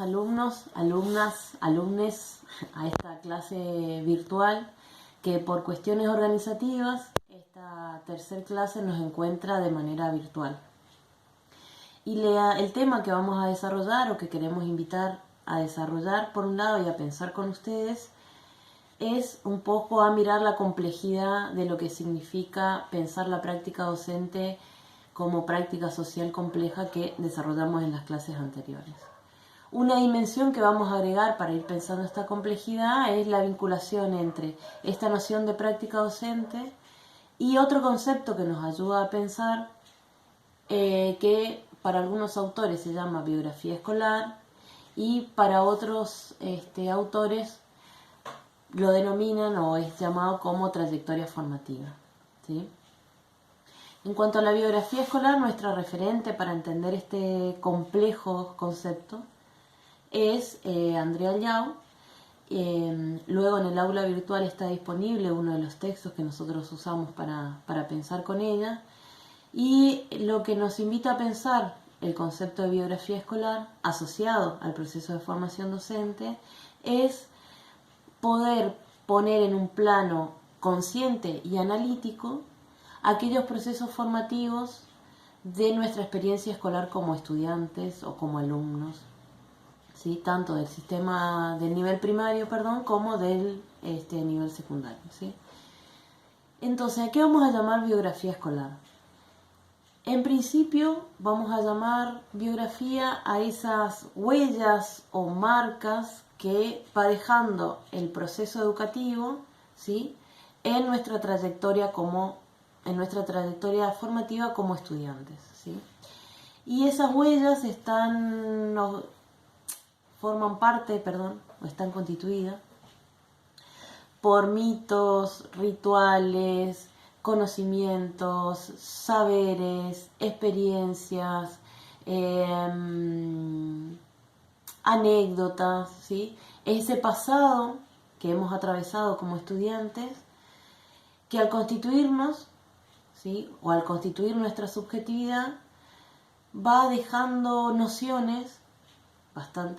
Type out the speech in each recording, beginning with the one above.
alumnos, alumnas, alumnes a esta clase virtual que por cuestiones organizativas esta tercer clase nos encuentra de manera virtual. Y el tema que vamos a desarrollar o que queremos invitar a desarrollar por un lado y a pensar con ustedes es un poco a mirar la complejidad de lo que significa pensar la práctica docente como práctica social compleja que desarrollamos en las clases anteriores. Una dimensión que vamos a agregar para ir pensando esta complejidad es la vinculación entre esta noción de práctica docente y otro concepto que nos ayuda a pensar que para algunos autores se llama biografía escolar y para otros autores lo denominan o es llamado como trayectoria formativa, ¿sí? En cuanto a la biografía escolar, nuestra referente para entender este complejo concepto es Andrea Liao. Luego en el aula virtual está disponible uno de los textos que nosotros usamos para pensar con ella. Y lo que nos invita a pensar el concepto de biografía escolar asociado al proceso de formación docente es poder poner en un plano consciente y analítico aquellos procesos formativos de nuestra experiencia escolar como estudiantes o como alumnos, ¿sí? Tanto del sistema del nivel primario, como del nivel secundario, ¿sí? Entonces, ¿a qué vamos a llamar biografía escolar? En principio vamos a llamar biografía a esas huellas o marcas que va dejando el proceso educativo, ¿sí? en nuestra trayectoria formativa como estudiantes, ¿sí? Y esas huellas están constituidas por mitos, rituales, conocimientos, saberes, experiencias, anécdotas, ¿sí? Ese pasado que hemos atravesado como estudiantes, que al constituirnos, ¿sí? o al constituir nuestra subjetividad, va dejando nociones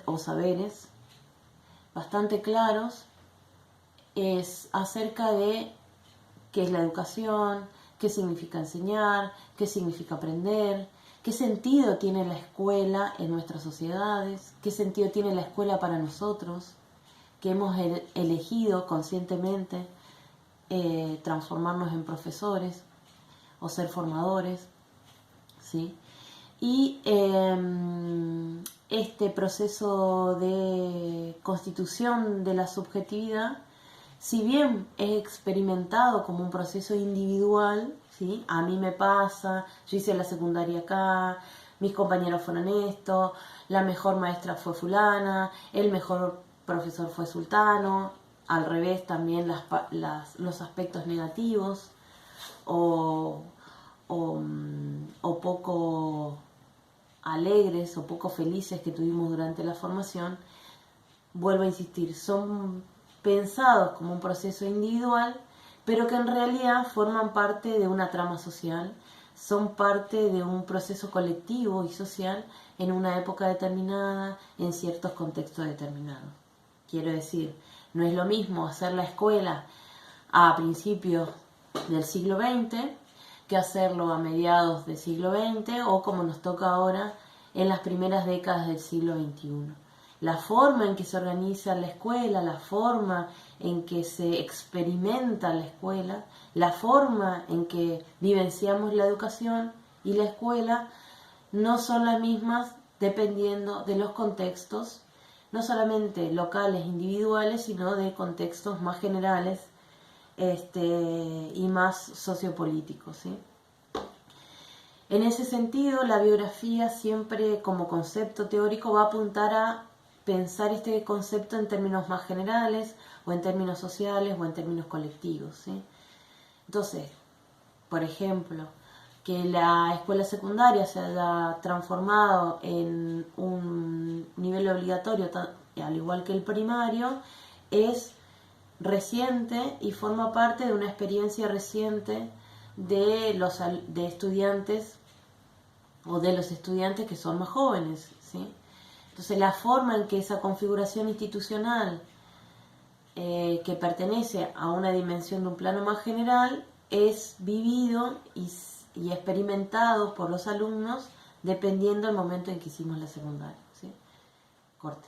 o saberes bastante claros acerca de qué es la educación, qué significa enseñar, qué significa aprender, qué sentido tiene la escuela en nuestras sociedades, qué sentido tiene la escuela para nosotros, que hemos elegido conscientemente transformarnos en profesores o ser formadores, ¿sí? Y este proceso de constitución de la subjetividad, si bien es experimentado como un proceso individual, ¿sí? A mí me pasa, yo hice la secundaria acá, mis compañeros fueron esto, la mejor maestra fue fulana, el mejor profesor fue sultano, al revés también los aspectos negativos o poco alegres o poco felices que tuvimos durante la formación, vuelvo a insistir, son pensados como un proceso individual, pero que en realidad forman parte de una trama social, son parte de un proceso colectivo y social en una época determinada, en ciertos contextos determinados. Quiero decir, no es lo mismo hacer la escuela a principios del siglo XX que hacerlo a mediados del siglo XX o como nos toca ahora en las primeras décadas del siglo XXI. La forma en que se organiza la escuela, la forma en que se experimenta la escuela, la forma en que vivenciamos la educación y la escuela no son las mismas dependiendo de los contextos, no solamente locales, individuales, sino de contextos más generales y más sociopolíticos, ¿sí? En ese sentido, la biografía siempre como concepto teórico va a apuntar a pensar este concepto en términos más generales, o en términos sociales, o en términos colectivos, ¿sí? Entonces, por ejemplo, que la escuela secundaria se haya transformado en un nivel obligatorio, al igual que el primario, es reciente y forma parte de una experiencia reciente de estudiantes o de los estudiantes que son más jóvenes, ¿sí? Entonces la forma en que esa configuración institucional que pertenece a una dimensión de un plano más general es vivido y experimentado por los alumnos dependiendo del momento en que hicimos la secundaria, ¿sí? Corte.